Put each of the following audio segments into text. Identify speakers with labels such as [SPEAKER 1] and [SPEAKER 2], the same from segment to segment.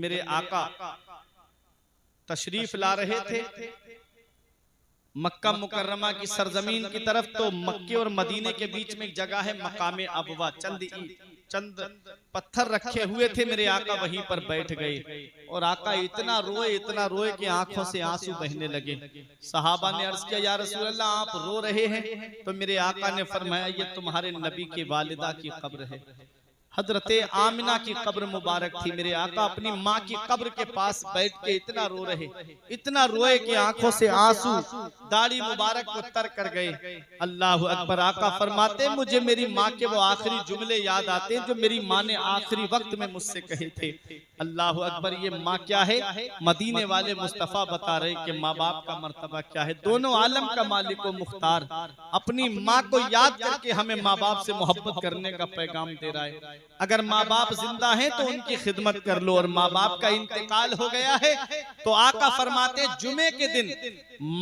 [SPEAKER 1] मेरे आका तशरीफ ला रहे थे मक्का मुकर्रमा की सरजमीन की तरफ, तो मक्के और मदीने के बीच में एक जगह है मकामे अबवा, चंद पत्थर रखे हुए थे। मेरे आका वहीं पर बैठ गए और आका इतना रोए कि आंखों से आंसू बहने लगे। सहाबा ने अर्ज किया, या रसूल अल्लाह आप रो रहे हैं? तो मेरे आका ने फरमाया, ये तुम्हारे नबी की वालिदा की कब्र है, हजरते आमिना की कब्र मुबारक थी। मेरे आका अपनी माँ की कब्र के पास बैठ के इतना रो रहे, इतना रोए कि आंखों से आंसू दाढ़ी मुबारक को तर कर गए। अल्लाह अकबर। आका फरमाते, मुझे मेरी माँ के वो आखिरी जुमले याद आते हैं जो मेरी माँ ने आखिरी वक्त में मुझसे कहे थे। अल्लाह अकबर। ये माँ क्या है? मदीने वाले मुस्तफ़ा बता रहे कि माँ बाप का मर्तबा क्या है। दोनों आलम का मालिक व मुख्तार अपनी माँ को याद करके हमें माँ बाप से मोहब्बत करने का पैगाम दे रहा है। अगर माँ बाप जिंदा हैं तो उनकी खिदमत कर लो, और माँ बाप का इंतकाल हो गया है तो आका फरमाते जुमे के दिन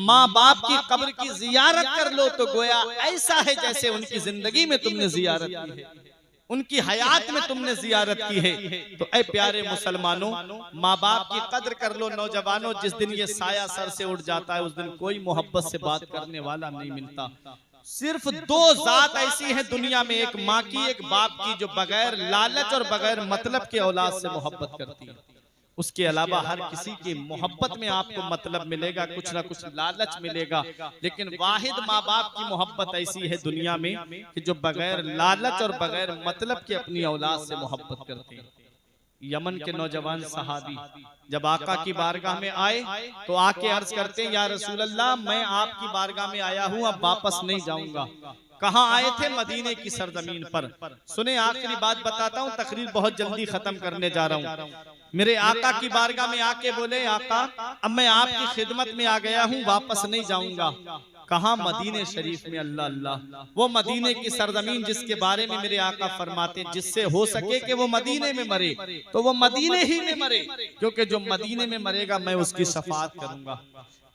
[SPEAKER 1] माँ बाप की कब्र की जियारत कर लो, तो गोया ऐसा है जैसे उनकी जिंदगी में तुमने जियारत की है, उनकी हयात में तुमने जियारत की है। तो ऐ प्यारे मुसलमानों, माँ बाप की कद्र कर लो। नौजवानों, जिस दिन ये साया सर से उठ जाता है उस दिन कोई मोहब्बत से बात करने वाला नहीं मिलता। सिर्फ दो जात ऐसी हैं दुनिया में, एक माँ की एक बाप की, जो बगैर लालच और बगैर मतलब के औलाद से मोहब्बत करती है। उसके अलावा हर किसी की मोहब्बत में आपको मतलब मिलेगा, कुछ ना कुछ लालच मिलेगा, लेकिन वाहिद माँ बाप की मोहब्बत ऐसी है दुनिया में कि जो बगैर लालच और बगैर मतलब के अपनी औलाद से मोहब्बत करते हैं। यमन के नौजवान सहाबी जब आका की बारगाह में आए तो आके अर्ज करते हैं, या रसूल अल्लाह मैं आपकी बारगाह में आया हूँ, अब वापस नहीं जाऊंगा। कहाँ आए थे? मदीने की सरजमीन पर। सुने, आखिरी बात बताता हूँ, तकरीर बहुत जल्दी खत्म करने जा रहा हूँ। मेरे आका की बारगाह में आके बोले, आका अब मैं आपकी खिदमत में आ गया हूँ, वापस नहीं जाऊंगा। कहाँ? मदीने शरीफ में। अल्लाह अल्लाह। वो मदीने की सरजमीन जिसके बारे में मेरे आका फरमाते, जिससे हो सके कि वो मदीने में मरे तो वो मदीने ही में मरे, क्योंकि जो मदीने में मरेगा मैं उसकी शफाअत करूंगा।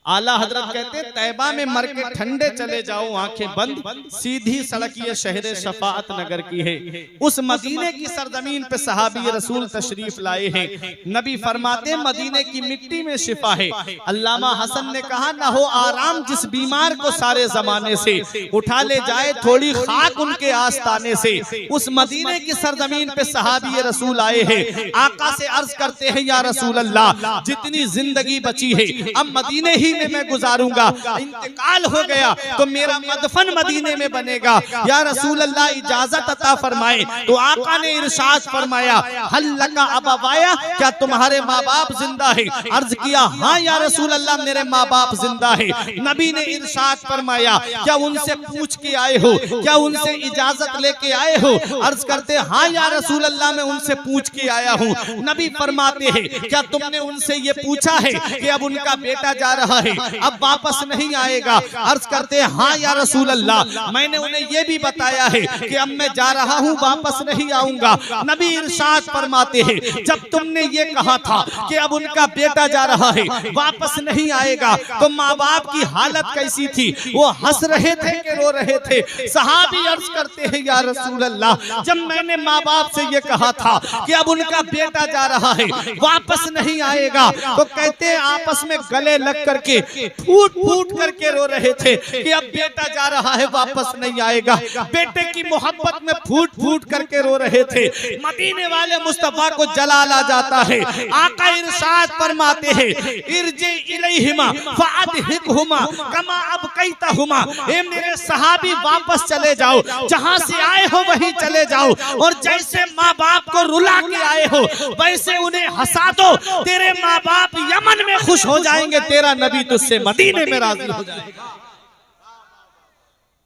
[SPEAKER 1] आला हजरत कहते, तैबा में मर के ठंडे चले जाओ आंखें बंद, सीधी सड़क ये शहर शफाअत नगर की है। उस मदीने की सरजमीन पे सहाबी रसूल तशरीफ लाए हैं। नबी फरमाते, मदीने की मिट्टी में शिफा है। अल्लामा हसन ने कहा, न हो आराम जिस बीमार को सारे जमाने से, उठा ले जाए थोड़ी खाक उनके आस्ताने से। उस मदीने की सरजमीन पे सहाबी रसूल आए हैं। आका से अर्ज करते हैं, या रसूल अल्लाह जितनी जिंदगी बची है अब मदीने ही में मैं गुजारूंगा, इंतकाल हो गया तो मेरा मदफन मदीने में बनेगा। या रसूल अल्लाह इजाजत अता फरमाए। तो आका ने इरशाद फरमाया, हल लका अबवाया, क्या तुम्हारे माँ बाप जिंदा है? अर्ज किया, हाँ या रसूल अल्लाह मेरे माँ बाप जिंदा है। नबी ने इरशाद फरमाया, क्या उनसे पूछ के आए हो? क्या उनसे इजाजत लेके आए हो? अर्ज करते, हाँ या रसूल अल्लाह मैं उनसे पूछ के आया हूँ। नबी फरमाते हैं, क्या तुमने उनसे ये पूछा है कि अब उनका बेटा जा रहा है, अब वापस नहीं आएगा? अर्ज करते हैं, हाँ या रसूल अल्लाह मैंने उन्हें यह भी बताया है कि अब मैं जा रहा हूँ, वापस नहीं आऊंगा। नबी इरशाद फरमाते हैं, जब तुमने ये कहा था कि अब उनका बेटा जा रहा है, वापस नहीं आएगा, तो माँ बाप की हालत कैसी थी? वो हंस रहे थे कि रो रहे थे? सहाबी अर्ज करते हैं, या रसूल अल्लाह जब मैंने माँ बाप से ये कहा था कि अब उनका बेटा जा रहा है, वापस नहीं आएगा, तो कहते हैं आपस में गले लग करके फूट फूट करके रो रहे थे कि अब बेटा जा रहा है, वापस नहीं आएगा। बेटे की मोहब्बत में फूट फूट करके रो रहे थे। मदीने वाले मुस्तफा को जलाल आ जाता है। आका इरशाद फरमाते हैं, इरजी इलैहिमा फअदहिकहुमा कमा अबकैतहुमा, ए मेरे सहाबी वापस चले जाओ, जहां से आए हो वहीं चले जाओ, और जैसे माँ बाप को रुला के आए हो वैसे उन्हें हंसा दो। तेरे माँ बाप यमन में खुश हो जाएंगे, तेरा नबी तुझसे मदीने में राजी हो जाएगा।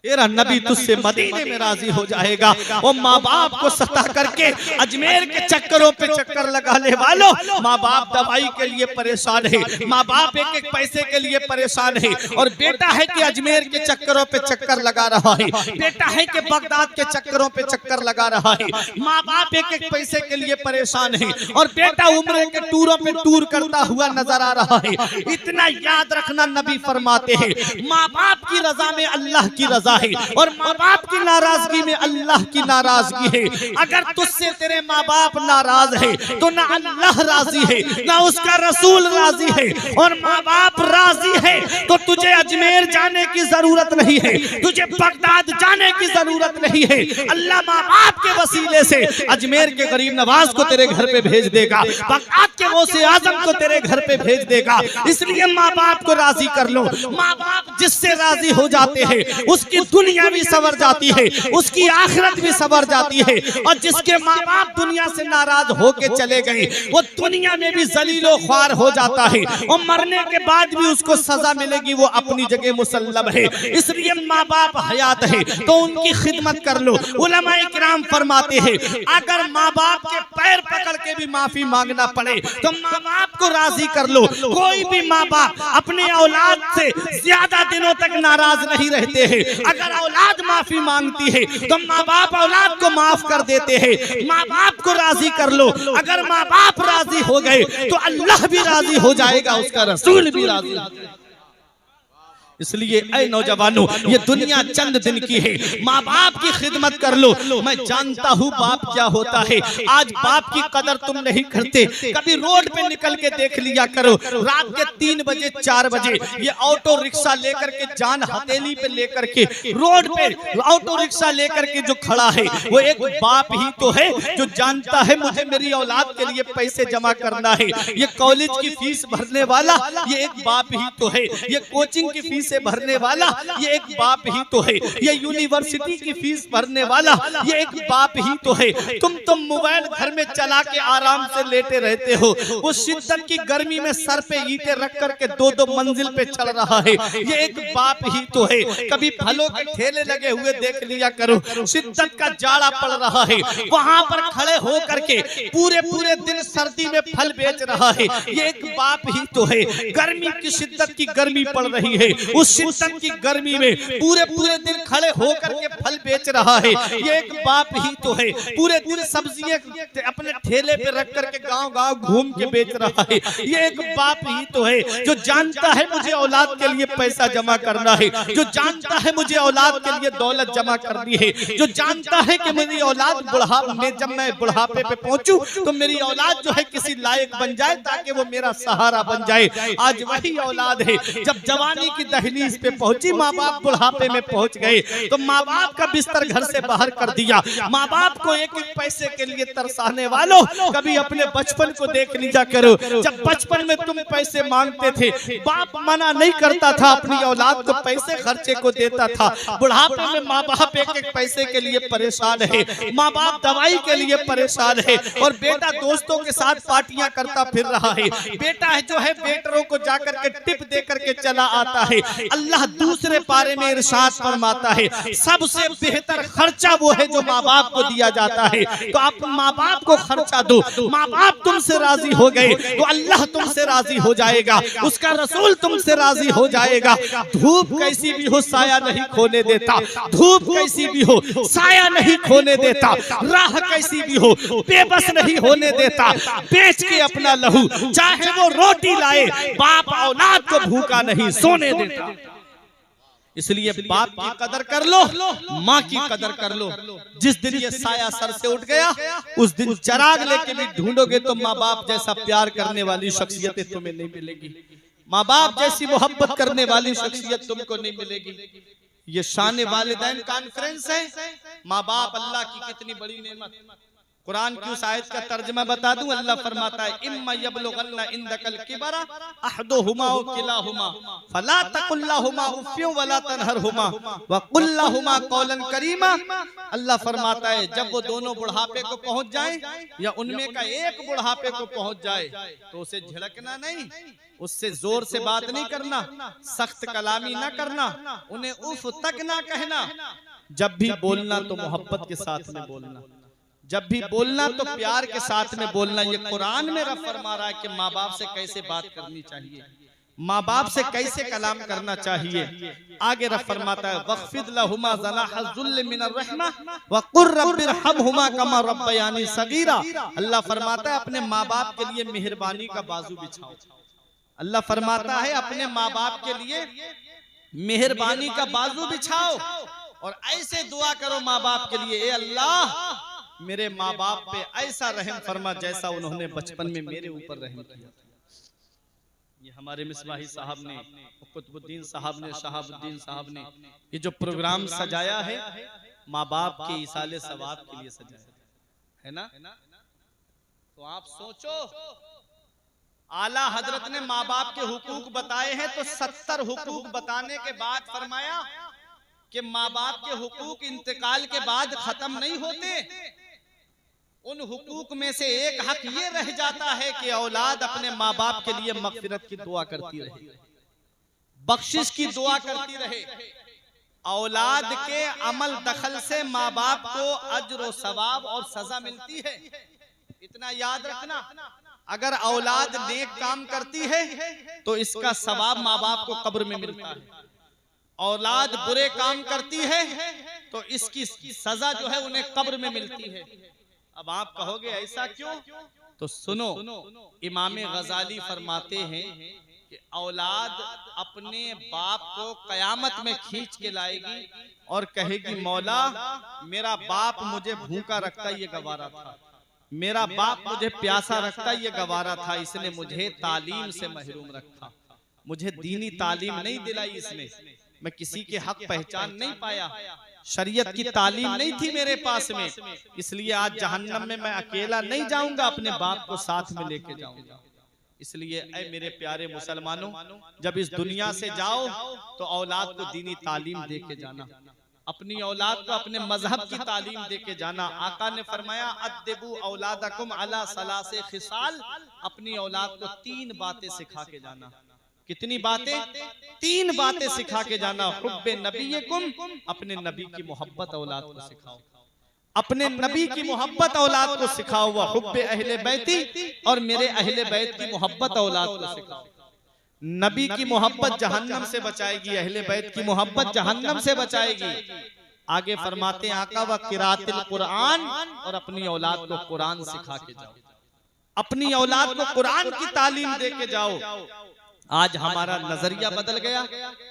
[SPEAKER 1] तेरा नबी तुझसे मदीने में राजी हो जाएगा। वो माँ बाप को सता करके अजमेर के चक्करों पे चक्कर लगाने वालों, माँ बाप दवाई के लिए परेशान है, माँ बाप एक एक पैसे के लिए परेशान है, और बेटा है कि अजमेर के चक्करों पे चक्कर लगा रहा है, बेटा है कि बगदाद के चक्करों पे चक्कर लगा रहा है। माँ बाप एक एक पैसे के लिए परेशान है, और बेटा उम्र के टूरों पे टूर करता हुआ नजर आ रहा है। इतना याद रखना, नबी फरमाते हैं, माँ बाप की रजा में अल्लाह की रजा रजा है और माँ बाप की नाराजगी में अल्लाह की नाराजगी है। अगर तुझसे तेरे माँ बाप नाराज है तो ना अल्लाह राजी है ना उसका रसूल राजी है, और माँ बाप राजी है तो तुझे अजमेर जाने की जरूरत नहीं है, तुझे बगदाद जाने की जरूरत नहीं है। अल्लाह माँ बाप के वसीले से अजमेर के गरीब नवाज को तेरे घर पे भेज देगा, बगदाद के गौसे आजम को तेरे घर पे भेज देगा। इसलिए माँ बाप को राजी कर लो। माँ बाप जिससे राजी हो जाते हैं उसकी दुनिया भी संवर जाती है, उसकी आखिरत भी संवर जाती है, और जिसके माँ बाप दुनिया से नाराज होके चले गए वो दुनिया में भी जलीलो ख्वार हो जाता है, और मरने के बाद भी उसको सजा मिलेगी, वो अपनी जगह मुसल्लम है। इसलिए माँ बाप हयात है तो उनकी खिदमत कर लो। उलमाए किराम फरमाते हैं अगर माँ बाप के पैर पकड़ के भी माफी मांगना पड़े तो माँ बाप को राजी कर लो। कोई भी माँ बाप अपने औलाद से ज्यादा दिनों तक नाराज नहीं रहते हैं। अगर औलाद माफी मांगती है तो माँ बाप औलाद को माफ कर देते हैं। माँ बाप को राजी कर लो। अगर माँ बाप राजी हो गए तो अल्लाह भी राजी हो जाएगा, उसका रसूल भी राजी हो जाएगा। इसलिए ऐ नौजवानों, ये दुनिया चंद दिन की है, माँ बाप की खिदमत कर लो। मैं जानता हूँ बाप क्या होता है। आज बाप की कदर तुम नहीं करते। कभी रोड पे निकल के देख लिया करो, रात के 3 बजे 4 बजे ये ऑटो रिक्शा लेकर के, जान हथेली पे लेकर के रोड पे ऑटो रिक्शा लेकर के जो खड़ा है वो एक बाप ही तो है जो जानता है मुझे मेरी औलाद के लिए पैसे जमा करना है। ये कॉलेज की फीस भरने वाला ये एक बाप ही तो है। ये कोचिंग की फीस से भरने वाला ये एक बाप ही तो है। ये यूनिवर्सिटी की फीस भरने वाला ये एक बाप ही तो है। तुम मोबाइल घर में चला के आराम से लेटे रहते हो, वो शिद्दत की गर्मी में सर पे ईंटें रख करके 2-2 मंजिल पे चल रहा है, ये एक बाप ही तो है। कभी फलों के ठेले लगे हुए देख लिया करो, शिद्दत का जाड़ा पड़ रहा है, वहां पर खड़े हो करके पूरे दिन सर्दी में फल बेच रहा है, ये एक बाप ही तो है। गर्मी की शिद्दत की गर्मी पड़ रही है, उस शिद्दत की गर्मी में पूरे दिन खड़े होकर के फल बेच रहा है, ये एक बाप ही तो है। पूरे दिन सब्जियां अपने ठेले पे रख करके गांव घूम के बेच रहा है, ये एक बाप ही तो है। जो जानता है मुझे औलाद के लिए पैसा जमा करना है, जो जानता है मुझे औलाद के लिए दौलत जमा करनी है, जो जानता है कि मेरी औलाद जब मैं बुढ़ापे पे पहुंचूं तो मेरी औलाद जो है किसी लायक बन जाए ताकि वो मेरा सहारा बन जाए। आज वही औलाद है जब जवानी की दहलीज पे पहुंची, माँ बाप बुढ़ापे में पहुंच गए तो माँ बाप का बिस्तर घर से बाहर कर दिया। माँ बाप को एक पैसे के लिए तरसाने वालों, कभी अपने बचपन को देख लीजा करो। जब बचपन में तुम पैसे मांगते थे, बाप मना नहीं करता था, अपनी औलाद को पैसे खर्चे को देता था। बुढ़ापे में माँ बाप एक पैसे के लिए परेशान है, माँ बाप दवाई के लिए परेशान है, और बेटा दोस्तों के साथ पार्टियां करता फिर रहा है। बेटा है जो है वेटरों को जाकर के टिप दे करके चला आता है। अल्लाह दूसरे पारे में इरशाद फरमाता है सबसे बेहतर खर्चा वो है जो माँ बाप को दिया जाता है। तो आप माँ बाप को खर्चा दो, माँ बाप तुमसे राजी हो गए तो अल्लाह तुमसे राजी हो जाएगा, उसका रसूल तुमसे राजी हो जाएगा। धूप कैसी भी हो साया नहीं खोने देता, धूप कैसी भी हो साया नहीं खोने देता, राह कैसी भी हो बेबस नहीं होने देता। बेच के अपना लहू चाहे वो रोटी लाए, बाप औलाद को भूखा नहीं सोने देता। इसलिए बाप की कदर कर लो, माँ की कदर कर लो। जिस दिन ये साया सर से उठ गया उस दिन चिराग लेके भी ढूंढोगे तो माँ बाप जैसा प्यार करने वाली शख्सियतें तुम्हें नहीं मिलेगी, माँ बाप जैसी मोहब्बत करने वाली शख्सियत तुमको नहीं मिलेगी। ये शान वालिदैन कॉन्फ्रेंस है। माँ बाप अल्लाह की कितनी बड़ी नेमत। कुरान की उस आयत का तर्जुमा बता दूं, अल्लाह फरमाता है इम्मा यबलुगन्ना इंदकल किबरा अहदुहुमा व किलाहुमा फला तकुल लहुमा उफ़्फ़िन वला तनहरहुमा व कुल लहुमा कौलन करीमा। अल्लाह फरमाता है जब वो दोनों बुढ़ापे को पहुंच जाए या उनमें का एक बुढ़ापे को पहुंच जाए तो उसे झिड़कना नहीं, उससे जोर से बात नहीं करना, सख्त कलामी ना करना, उन्हें उफ तक ना कहना। जब भी बोलना तो मोहब्बत के साथ में बोलना, जब भी बोलना तो प्यार के साथ में बोलना। ये कुरान में रब फरमा रहा है कि माँ बाप से कैसे बात करनी चाहिए, माँ बाप से कैसे कलाम करना चाहिए। आगे रब फरमाता है वख्फिद लहुमा ज़नाह ज़ुल्ल मिनर रहमा व कुर रब्बिरहमहुमा कमा रब्बयानी सगीरा। अल्लाह फरमाता है अपने माँ बाप के लिए मेहरबानी का बाजू बिछाओ। अल्लाह फरमाता है अपने माँ बाप के लिए मेहरबानी का बाजू बिछाओ। और ऐसे दुआ करो माँ बाप के लिए, ए अल्लाह मेरे माँ बाप पे ऐसा रहम फरमा जैसा उन्होंने बचपन में मेरे ऊपर रहम किया था। ये हमारे मिसबाही साहब ने, कुतुबुद्दीन साहब ने, शहाबुद्दीन साहब ने ये जो प्रोग्राम सजाया है माँ बाप के इसाले सवाब के लिए सजाया है ना। तो आप सोचो, आला हजरत ने माँ बाप के हुकूक बताए हैं तो 70 हुकूक बताने के बाद फरमाया कि माँ बाप के हुकूक इंतकाल के बाद खत्म नहीं होते। उन हुकूक में से एक हक ये रह जाता है कि औलाद अपने माँ बाप के लिए मगफिरत की दुआ करती रहे, बख्शिश की दुआ करती रहे। औलाद के अमल दखल से माँ बाप को अज्र व सवाब और सजा मिलती है। इतना याद रखना, अगर औलाद नेक काम करती है तो इसका सवाब माँ बाप को कब्र में मिलता है। औलाद बुरे काम करती है तो इसकी सजा जो है उन्हें कब्र में मिलती है। अब आप कहोगे ऐसा क्यों? तो सुनो, इमाम गजाली फरमाते हैं कि औलाद अपने बाप को कयामत में खींच के लाएगी और कहेगी मौला मेरा बाप मुझे भूखा रखता ये गवारा था, मेरा बाप मुझे प्यासा रखता ये गवारा था, इसने मुझे तालीम से महरूम रखा, मुझे दीनी तालीम नहीं दिलाई इसने, मैं किसी के हक पहचान नहीं पाया, शरीयत की तालीम नहीं थी मेरे पास में, इसलिए आज जहन्नम में मैं अकेला नहीं जाऊंगा, अपने बाप को साथ में लेके जाऊंगा। इसलिए ऐ मेरे प्यारे मुसलमानों, जब इस दुनिया से जाओ तो औलाद को दीनी तालीम दे के जाना, अपनी औलाद को अपने मजहब की तालीम दे के जाना। आका ने फरमाया अद्दिबू औलादकुम अला सलासे खिसाल, अपनी औलाद को 3 बातें सिखा के जाना। कितनी बातें? 3 बातें सिखा के जाना। हुब्बे नबीयकुम, अपने नबी की मोहब्बत औलाद को सिखाओ, अपने नबी की मोहब्बत औलाद को सिखाओ। वह हुब्बे अहले बैती, और मेरे अहले बैत की मोहब्बत औलाद को सिखाओ। नबी की मोहब्बत जहन्नम से बचाएगी, अहले बैत की मोहब्बत जहन्नम से बचाएगी। आगे फरमाते हैं आका व किरातिल कुरान, और अपनी औलाद को कुरान सिखा के जाओ, अपनी औलाद को कुरान की तालीम दे के जाओ। आज हमारा नजरिया बदल गया,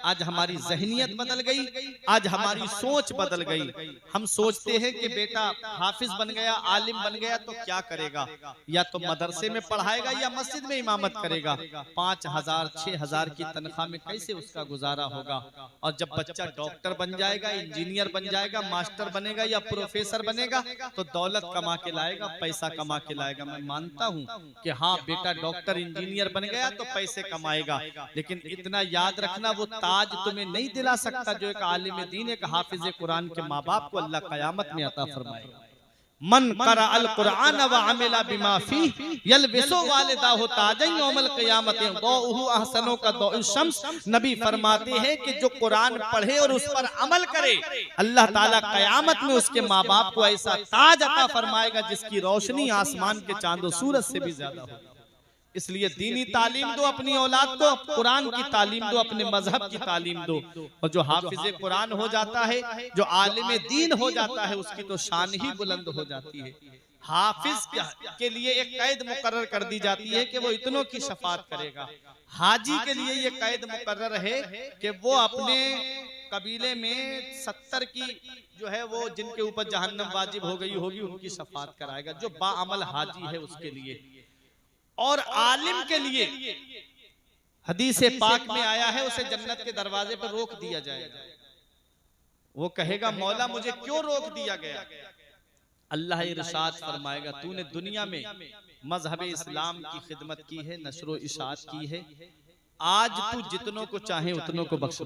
[SPEAKER 1] आज हमारी जहनियत बदल गई, आज हमारी सोच बदल गई। हम सोचते हैं कि बेटा हाफिज बन गया, आलिम बन गया तो क्या करेगा, या तो मदरसे में पढ़ाएगा या मस्जिद में इमामत करेगा। 5,000 6,000 की तनख्वाह में कैसे उसका गुजारा होगा। और जब बच्चा डॉक्टर बन जाएगा, इंजीनियर बन जाएगा, मास्टर बनेगा या प्रोफेसर बनेगा तो दौलत कमा के लाएगा, पैसा कमा के लाएगा। मैं मानता हूँ कि हाँ बेटा डॉक्टर इंजीनियर बन गया तो पैसे कमाएगा, लेकिन इतना याद रखना वो ताज तुम्हें नहीं दिला सकता जो एक आलिम दीन, एक हाफिज कुरान के माँ बाप को अल्लाह कयामत में अता फरमाएगा। मन करा अल कुरान व अमिला बिमा फी यलबिसु वालिदाहु ताजन यौमल क़यामत दौहु अहसनो का दौ शम्स। नबी फरमाते हैं कि जो कुरान पढ़े और उस पर अमल करे, अल्लाह ताला कयामत में उसके माँ बाप को ऐसा ताज अता फरमाएगा जिसकी रोशनी आसमान के चांद और सूरज से भी ज्यादा हो। इसलिए दीनी तालीम दो अपनी औलाद को, कुरान की तालीम दो, अपने मजहब की तालीम दो। और जो हाफिज कुरान हो जाता है, जो आलिम दीन हो जाता है, उसकी तो शान ही बुलंद हो जाती है। हाफिज के लिए एक कैद मुकर्रर कर दी जाती है कि वो इतनों की शफात करेगा। हाजी के लिए ये कैद मुकर्रर है कि वो अपने कबीले में 70 की जो है वो जिनके ऊपर जहन्नम वाजिब हो गई होगी उनकी शफात कराएगा, जो बाअमल हाजी है उसके लिए। और आलिम के लिए हदीस पाक में आया है उसे जन्नत के दरवाजे पर रोक दिया जाएगा। वो कहेगा मौला मुझे क्यों रोक दिया गया? अल्लाह इरशाद फरमाएगा तूने दुनिया में मजहब इस्लाम की खिदमत की है, नशरो इशात की है, आज तू जितनों को चाहे उतनों को बख्श।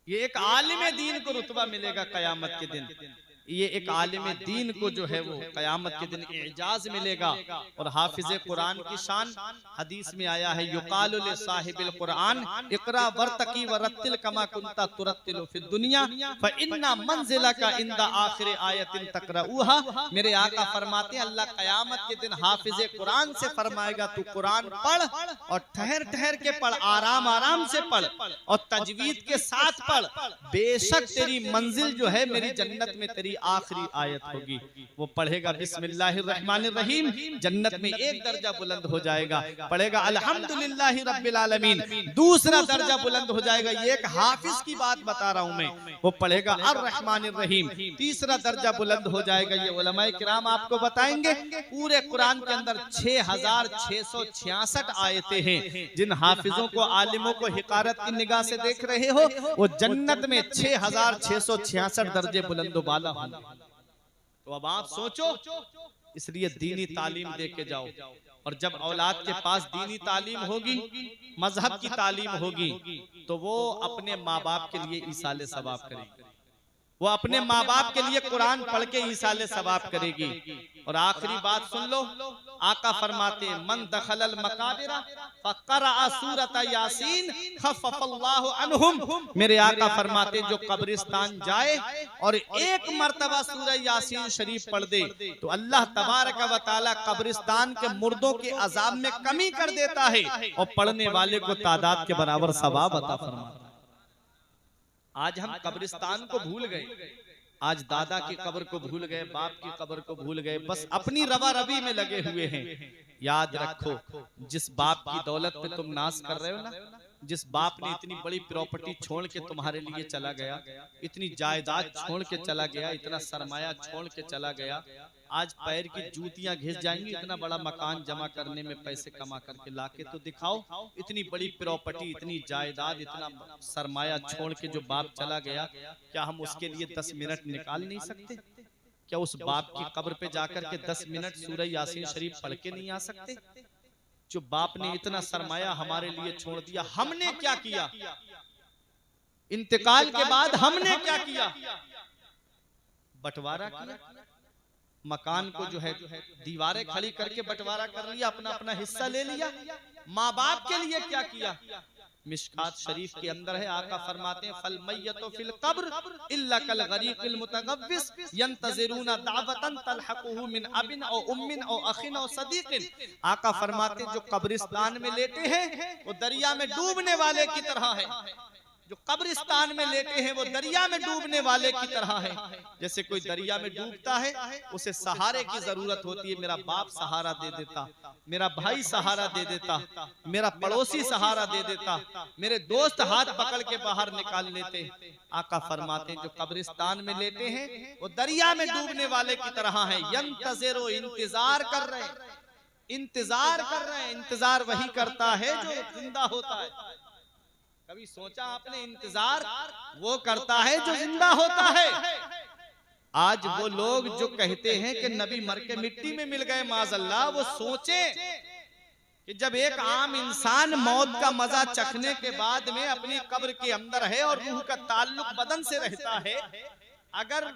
[SPEAKER 1] ये एक आलिम दीन को रुतबा मिलेगा कयामत के दिन। ये एक आलिम दीन को जो है वो कयामत के दिन एजाज मिलेगा। और हाफिज कुरान की शान हदीस में आया है युकालु लि साहिबिल कुरान इकरा वर्तकी वरत्तिल कमा कुंता तुरत्तिलु फिद दुनिया फ इन्ना मंजिलका इंदा आखिर आयतिन तकराऊहा। मेरे आका फरमाते हैं अल्लाह कयामत के दिन हाफिज कुरान से फरमाएगा तू कुरान पढ़ और ठहर ठहर के पढ़, आराम आराम से पढ़ और तजवीद के साथ पढ़, बेशक तेरी मंजिल जो है मेरी जन्नत में तेरी की आखिरी आयत होगी, वो पढ़ेगा बिस्मिल्लाहिर्रहमानिर्रहीम, जन्नत में एक दर्जा बुलंद हो जाएगा। पढ़ेगा अल्हम्दुलिल्लाहि रब्बिल आलमीन, दूसरा दर्जा बुलंद हो जाएगा। ये एक हाफिज की बात बता रहा हूं मैं। वो पढ़ेगा अर्रहमानिर्रहीम, तीसरा दर्जा बुलंद हो जाएगा। ये उलमाए किराम आपको बताएंगे पूरे कुरान के अंदर 6666 आयतें हैं। जिन हाफिजों को, आलिमों को हिकारत की निगाह से देख रहे हो, वो जन्नत में 6666 दर्जे बुलंद बाला होंगे। तो अब आप सोचो, इसलिए दीनी तालीम दे के जाओ। और जब औलाद के पास दीनी तालीम होगी, मजहब की तालीम होगी, तो वो अपने माँ बाप के लिए ईसाले सवाब करेगी। वो अपने माँ बाप के लिए कुरान पढ़ के ईसाले सवाब करेगी। और आखिरी बात सुन लो, आका फरमाते मन दखलल मकाबिरा फक़रा सूरत यासीन खफ़फ़ल्लाहु अन्हुम। मेरे आका फरमाते जो कब्रिस्तान जाए और एक मर्तबा सूरह यासीन शरीफ पढ़ दे, तो अल्लाह तबारक व तआला कब्रिस्तान के मुर्दों के अजाब में कमी कर देता है और पढ़ने वाले को तादाद के बराबर सवाब अता फरमाता है। आज हम कब्रिस्तान को भूल गए, आज दादा की कब्र को भूल गए, बाप की कब्र को भूल गए, बस अपनी रवा रवी में लगे हुए हैं। याद रखो, जिस बाप की दौलत पे तुम नाश कर रहे हो ना, जिस बाप ने इतनी बड़ी प्रॉपर्टी छोड़ के तुम्हारे लिए चला गया, इतनी जायदाद छोड़ के चला गया, इतना सरमाया छोड़ के चला गया, आज पैर की जूतियां घिस जाएंगी। इतना बड़ा मकान जमा करने में, पैसे कमा करके लाके तो दिखाओ। इतनी बड़ी प्रॉपर्टी, इतनी जायदाद, इतना सरमाया छोड़ के जो बाप चला गया, क्या हम उसके लिए 10 मिनट निकाल नहीं सकते? क्या उस बाप की कब्र पे जाकर के 10 मिनट सूरह यासीन शरीफ पढ़ के नहीं आ सकते? जो बाप ने इतना सरमाया हमारे लिए छोड़ दिया, हमने क्या किया? इंतकाल के बाद हमने क्या किया? बंटवारा किया। मकान को जो है दीवारें खड़ी करके बंटवारा कर लिया, अपना अपना हिस्सा ले लिया। माँ बाप के लिए क्या किया? मिशकात शरीफ के अंदर है, आका फरमाते हैं फल मय्यतु फिल कब्र इल्ला कल गरीकिल मुतगव्विस यंतज़िरूना दावतन तलहकुहु मिन अबिन औ उम्मिन औ अखिन औ सदीकिन। आका फरमाते जो कब्रिस्तान में लेटे हैं वो दरिया में डूबने वाले की तरह है। जो कब्रिस्तान में लेटे हैं वो दरिया में डूबने वाले की तरह है। जैसे कोई दरिया में डूबता है, उसे सहारे की जरूरत होती है। मेरा बाप सहारा दे देता, मेरा भाई सहारा दे देता, मेरा पड़ोसी सहारा दे देता, मेरे दोस्त हाथ पकड़ के बाहर निकाल लेते। आका फरमाते जो कब्रिस्तान में लेटे हैं वो दरिया में डूबने वाले की तरह है। यंतज़िरो, इंतजार कर रहे हैं, इंतजार कर रहे हैं। इंतजार वही करता है जो जिंदा होता है। कभी सोचा आपने? इंतजार वो करता है जो जिंदा होता है। आज वो लोग जो कहते हैं कि नबी मर के मिट्टी में मिल गए, माज़अल्लाह, वो सोचे कि जब एक आम इंसान मौत का मजा चखने के बाद में अपनी कब्र के अंदर है और रूह का ताल्लुक बदन से रहता है, अगर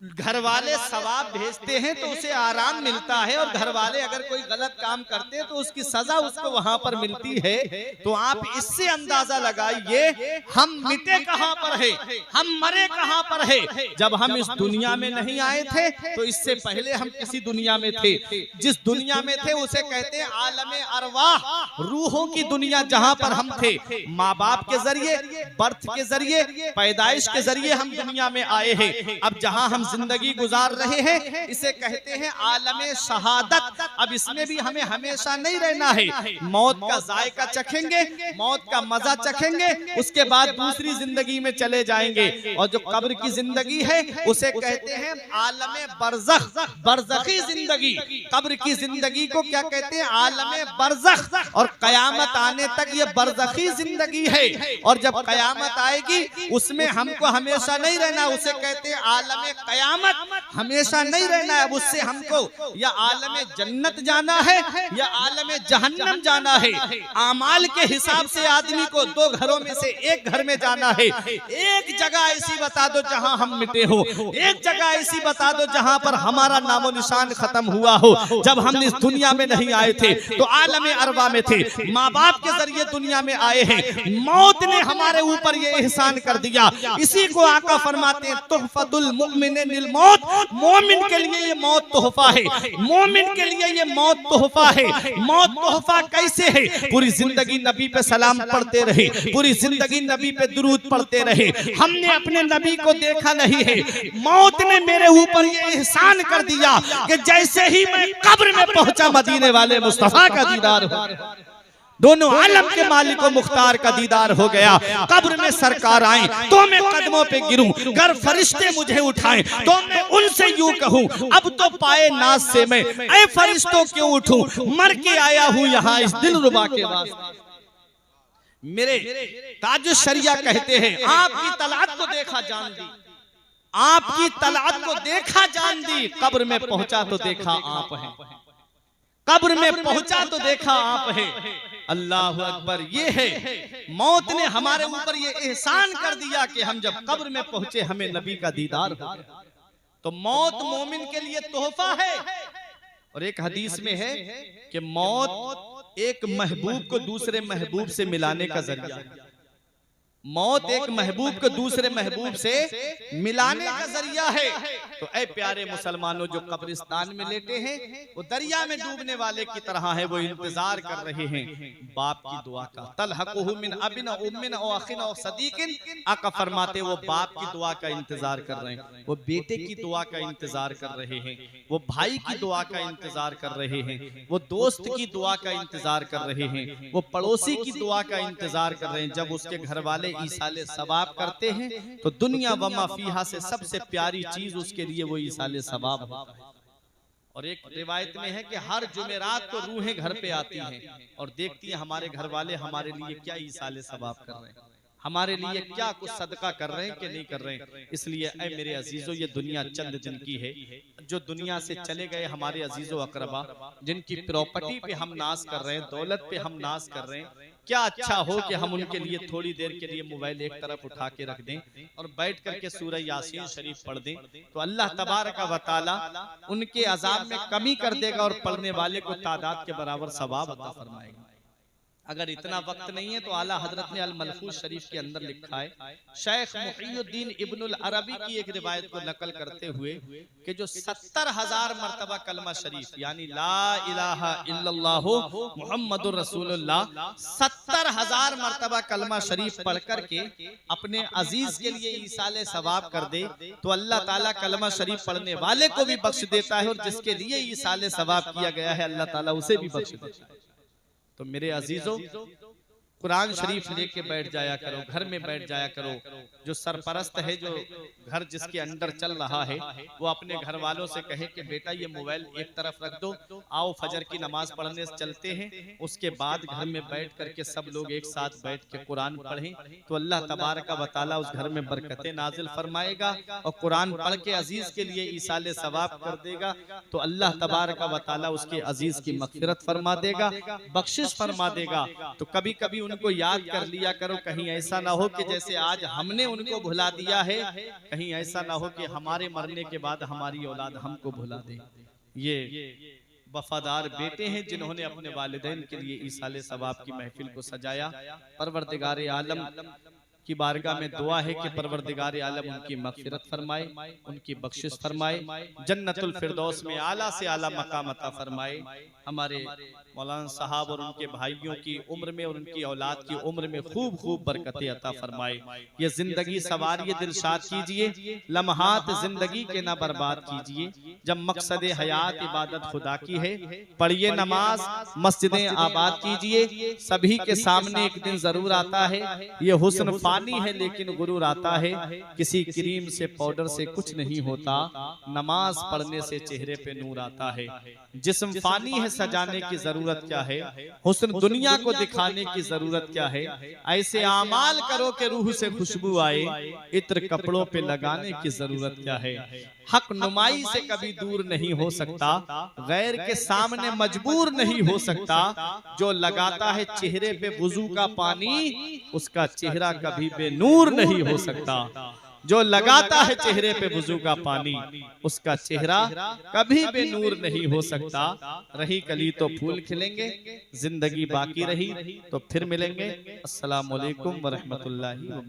[SPEAKER 1] घर वाले सवाब भेजते हैं तो उसे आराम मिलता है, और घर वाले अगर कोई गलत काम करते हैं तो उसकी सजा उसको वहां पर मिलती है। तो आप इससे अंदाजा लगाइए हम मिटे कहां पर है, हम मरे कहां पर है। जब हम इस दुनिया में नहीं आए थे तो इससे पहले हम किसी दुनिया में थे। जिस दुनिया में थे उसे कहते हैं आलमे अरवाह, रूहों की दुनिया, जहां पर हम थे। माँ बाप के जरिए, बर्थ के जरिए, पैदाइश के जरिए हम दुनिया में आए हैं। अब जहां हम जिंदगी गुजार रहे हैं इसे कहते हैं आलमे शहादत। अब इसमें भी हमें हमेशा नहीं रहना है। मौत का जायका चखेंगे, मौत का मजा चखेंगे, उसके बाद दूसरी जिंदगी में चले जाएंगे। और जो कब्र की जिंदगी है उसे कहते हैं आलमे बरज़ख, बरज़खी जिंदगी। कब्र की जिंदगी को क्या कहते हैं? आलमे बरज़ख। और कयामत आने तक ये बरज़खी जिंदगी है। और जब कयामत आएगी उसमें हमको हमेशा नहीं रहना, उसे कहते हैं आलमे कयामत, हमेशा नहीं रहना है। अब उससे हमको या आलमे जन्नत जाना है या आलमे जहन्नम जाना है। आमाल के हिसाब से आदमी को दो घरों में से एक घर में जाना है। एक जगह ऐसी बता दो जहां हम मिटे हो, एक जगह ऐसी बता दो जहां पर हमारा नामो निशान खत्म हुआ हो। जब हम इस दुनिया में नहीं आए थे तो आलमे अरवा में थे, माँ बाप के जरिए दुनिया में आए हैं। मौत ने हमारे ऊपर ये एहसान कर दिया। इसी को आका फरमाते हैं तुहफतुल मुमिनीन मिननिल मौत, मोमिन के लिए ये मौत तोहफा है, मोमिन के लिए ये मौत तोहफा है। मौत तोहफा कैसे है? पूरी जिंदगी नबी पे सलाम पढ़ते रहे, पूरी जिंदगी नबी पे दुरूद पढ़ते रहे, हमने अपने नबी को देखा नहीं है। मौत ने मेरे ऊपर ये एहसान कर दिया कि जैसे ही मैं कब्र में पहुंचा, मदीने वाले मुस्तफा का दीदार हो, दोनों आलम के मालिक और मुख्तार का दीदार हो गया। कब्र में सरकार आए तो मैं कदमों पे गिरूं, गर फरिश्ते मुझे उठाएं तो मैं उनसे यूं कहूं, अब तो पाए नाज से मैं ऐ फरिश्तों क्यों उठूं, मर के आया हूं यहाँ इस दिलरुबा के वास्ते। मेरे ताजुश शरिया कहते हैं, आपकी तलात को देखा जान दी, आपकी तलात को देखा जान दी, कब्र में पहुंचा तो देखा आप हैं, कब्र में पहुंचा तो देखा आप हैं। अल्लाह अकबर। ये है मौत ने हमारे ऊपर ये एहसान कर दिया कि हम जब कब्र में पहुंचे हमें नबी का दीदार हो गया। तो मौत मोमिन के लिए तोहफा है। और एक हदीस में है कि मौत एक महबूब को दूसरे महबूब से मिलाने का जरिया है। मौत एक महबूब को दूसरे महबूब से मिलाने का जरिया है। तो ऐ प्यारे मुसलमानों, जो कब्रिस्तान में लेटे हैं वो दरिया में डूबने वाले की तरह है, वो इंतजार कर रहे हैं बाप की दुआ का। तलहकुहु मिन अबिन व उम्मिन व अखिन व सदीकिन, आका फरमाते वो बाप की दुआ का इंतजार कर रहे हैं, वो बेटे की दुआ का इंतजार कर रहे हैं, वो भाई की दुआ का इंतजार कर रहे हैं, वो दोस्त की दुआ का इंतजार कर रहे हैं, वो पड़ोसी की दुआ का इंतजार कर रहे हैं। जब उसके घर वाले ईसाले सवाब करते हैं तो दुनिया वमा फीहा से सबसे प्यारी चीज उसके लिए वो ईसाले सवाब होता है। और एक रिवायत में है कि हर जुमेरात को रूहें घर पे आती हैं और देखती हैं हमारे घर वाले हमारे लिए क्या ईसाले सवाब कर रहे हैं, हमारे लिए क्या कुछ सदका कर रहे हैं कि नहीं कर रहे हैं। इसलिए ऐ मेरे अजीजों, ये दुनिया चंद दिन की है। जो दुनिया से चले गए हमारे अजीजों अकरबा, जिनकी प्रॉपर्टी पे हम नाज कर रहे हैं, दौलत पे हम नाज कर रहे हैं, क्या अच्छा हो कि हम उनके लिए थोड़ी देर के लिए मोबाइल एक तरफ उठा के रख दें और बैठ करके सूरह यासीन शरीफ पढ़ दें, तो अल्लाह तबारक व तआला उनके अजाब में कमी कर देगा और पढ़ने वाले को तादाद के बराबर सवाब अता फरमाएगा। अगर इतना वक्त नहीं है तो आला हजरत ने अल मलफूज शरीफ के अंदर लिखा है, शेख मुहीउद्दीन इब्नुल अरबी की एक रिवायत को नकल करते हुए कि जो 70,000 मर्तबा कलमा शरीफ यानी ला इलाहा इल्लल्लाहु मुहम्मदुर रसूलुल्लाह 70,000 मर्तबा कलमा शरीफ पढ़ करके अपने अजीज के लिए ईसाले सवाब कर दे तो अल्लाह ताला कलमा शरीफ पढ़ने वाले को भी बख्श देता है और जिसके लिए ईसाले सवाब किया गया है अल्लाह ताला उसे भी बख्श देता है। तो मेरे अजीजों, कुरान शरीफ लेके बैठ जाया करो, घर में बैठ जाया करो। जो सरपरस्त है, जो घर जिसके अंदर चल रहा है, वो अपने घर वालों से कहे कि बेटा ये मोबाइल एक तरफ रख दो, आओ फजर की नमाज पढ़ने चलते हैं, उसके बाद घर में बैठ करके सब लोग एक साथ बैठ के कुरान पढ़ें तो अल्लाह तबारक व तआला उस घर में बरकतें नाजिल फरमाएगा और कुरान पढ़ के अजीज के लिए ईसाले सवाब कर देगा तो अल्लाह तबारक व तआला उसके अजीज की मगफिरत फरमा देगा, बख्शिश फरमा देगा। तो कभी कभी उनको याद कर लिया करो, कहीं ऐसा ना हो कि जैसे आज हमने उनको भुला दिया है, कहीं ऐसा ना हो कि हमारे मरने के बाद हमारी औलाद हमको भुला दे। ये वफादार बेटे हैं जिन्होंने अपने वालिदैन के लिए ईसाले सवाब की महफिल को सजाया। परवरदिगार आलम की बारगाह में दुआ है कि परवरदिगार आलम उनकी मगफिरत फरमाए, उनकी बख्शिश फरमाए, जन्नतुल फिरदौस में आला से आला मकाम अता फरमाए। हमारे मौलाना साहब और उनके भाइयों की उम्र में और उनकी औलाद की उम्र में खूब खूब बरकतें अता फरमाए। ये जिंदगी सवारिए दिलशाद कीजिए, लम्हात जिंदगी के ना बर्बाद कीजिए। जब मकसद हयात इबादत खुदा की है, पढ़िए नमाज, मस्जिदें आबाद कीजिए। सभी के सामने एक दिन जरूर आता है, ये हुस्न फानी है लेकिन गुरूर आता है। किसी क्रीम से पाउडर से कुछ नहीं होता, नमाज पढ़ने से चेहरे पे नूर आता है। जिस्म फानी है, सजाने की जरूरत क्या है, हुस्न दुनिया को दिखाने की जरूरत क्या है। ऐसे आमाल करो कि रूह से खुशबू आए, इत्र कपड़ों पे लगाने की जरूरत क्या है। हक नुमाई से कभी दूर नहीं हो सकता, गैर के सामने मजबूर नहीं हो सकता। जो लगाता है चेहरे पे वुजू का पानी, उसका चेहरा कभी बेनूर नहीं हो सकता। जो लगाता है चेहरे पे वुजू का पानी, उसका चेहरा कभी बेनूर नहीं हो सकता। रही कली तो फूल खिलेंगे, जिंदगी बाकी रही तो फिर मिलेंगे। अस्सलाम वालेकुम व रहमतुल्लाहि।